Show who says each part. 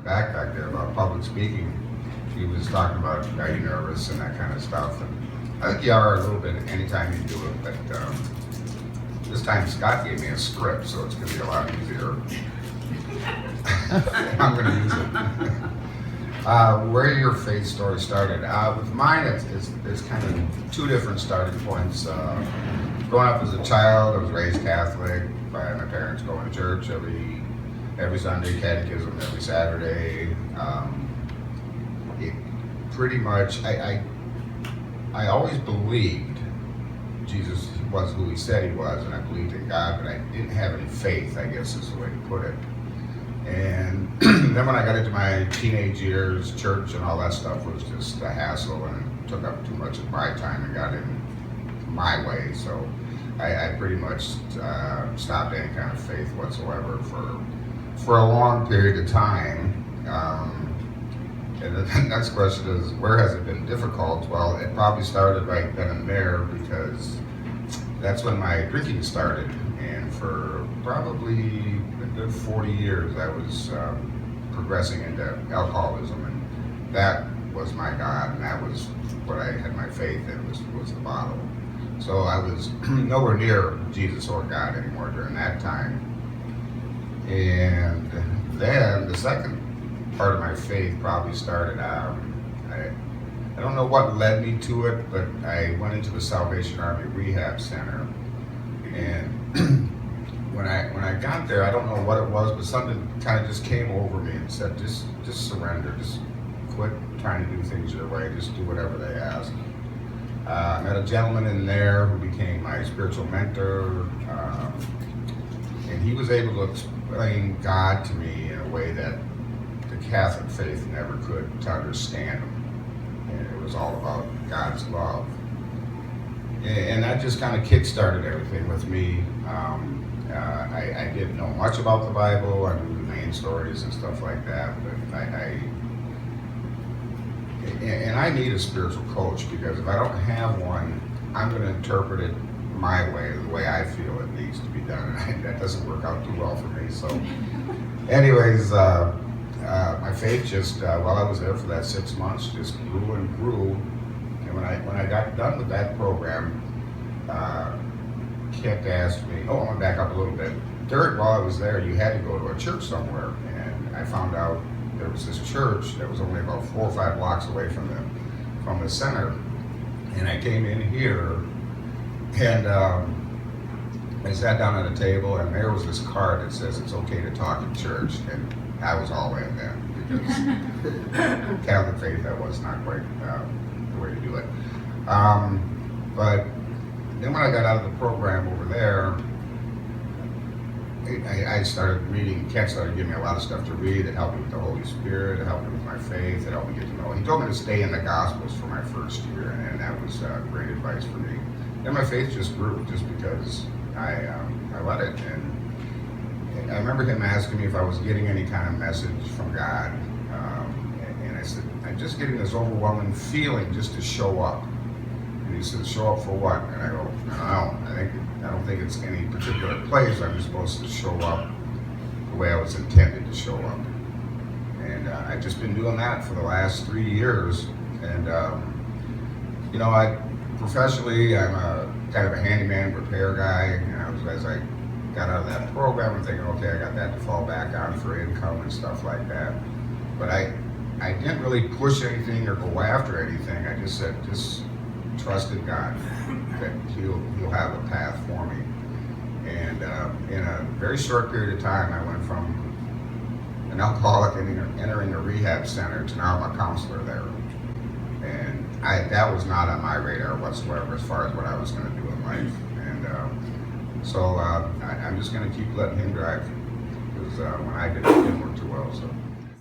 Speaker 1: backpack there about public speaking. He was talking about, are you nervous and that kind of stuff. And I think you are a little bit anytime you do it, but this time Scott gave me a script, so it's going to be a lot easier. I'm going to use it. Where your faith story started. With mine, it's kind of two different starting points. Growing up as a child, I was raised Catholic by my parents, going to church every Sunday, catechism every Saturday. It pretty much, I always believed Jesus was who he said he was, and I believed in God, but I didn't have any faith, I guess is the way to put it. And then when I got into my teenage years, church and all that stuff was just a hassle, and it took up too much of my time and got in my way. So I pretty much stopped any kind of faith whatsoever for a long period of time. And the next question is, where has it been difficult? Well, it probably started right then and there, because that's when my drinking started. And for probably a good 40 years, I was progressing into alcoholism, and that was my God, and that was what I had my faith in, was the bottle. So I was nowhere near Jesus or God anymore during that time. And then the second part of my faith probably started out. I don't know what led me to it, but I went into the Salvation Army Rehab Center, and when I got there, I don't know what it was, but something kind of just came over me and said, just surrender, just quit trying to do things your way, just do whatever they ask. I met a gentleman in there who became my spiritual mentor, and he was able to explain God to me in a way that the Catholic faith never could, to understand him. And it was all about God's love. And that just kind of kick-started everything with me. I didn't know much about the Bible. I knew the main stories and stuff like that, but I need a spiritual coach, because if I don't have one, I'm going to interpret it my way, the way I feel it needs to be done, and that doesn't work out too well for me. So anyways, my faith just, while I was there for that 6 months, just grew and grew. And when I got done with that program, Kent asked me, I'm going to back up a little bit. While I was there, you had to go to a church somewhere, and I found out there was this church that was only about 4 or 5 blocks away from the center. And I came in here, and I sat down at a table, and there was this card that says it's okay to talk in church, and I was all in then, because Catholic faith, that was not quite the way to do it. But then when I got out of the program over there, I started reading. Kent started giving me a lot of stuff to read. It helped me with the Holy Spirit. It helped me with my faith. It helped me get to know. He told me to stay in the Gospels for my first year, and that was great advice for me. And my faith just grew, just because I let it. And I remember him asking me if I was getting any kind of message from God, and I said, I'm just getting this overwhelming feeling just to show up. And he said, show up for what? And I go, I don't think it's any particular place. I'm just supposed to show up the way I was intended to show up. And I've just been doing that for the last 3 years. And professionally, I'm a kind of a handyman, repair guy. And as I got out of that program, I'm thinking, okay, I got that to fall back on for income and stuff like that. But I didn't really push anything or go after anything. I just said, just trust in God, that He'll have a path for me. And in a very short period of time, I went from an alcoholic entering a rehab center to now I'm a counselor there. And that was not on my radar whatsoever as far as what I was going to do in life. And so I'm just going to keep letting Him drive, because when I did, it didn't work too well. So.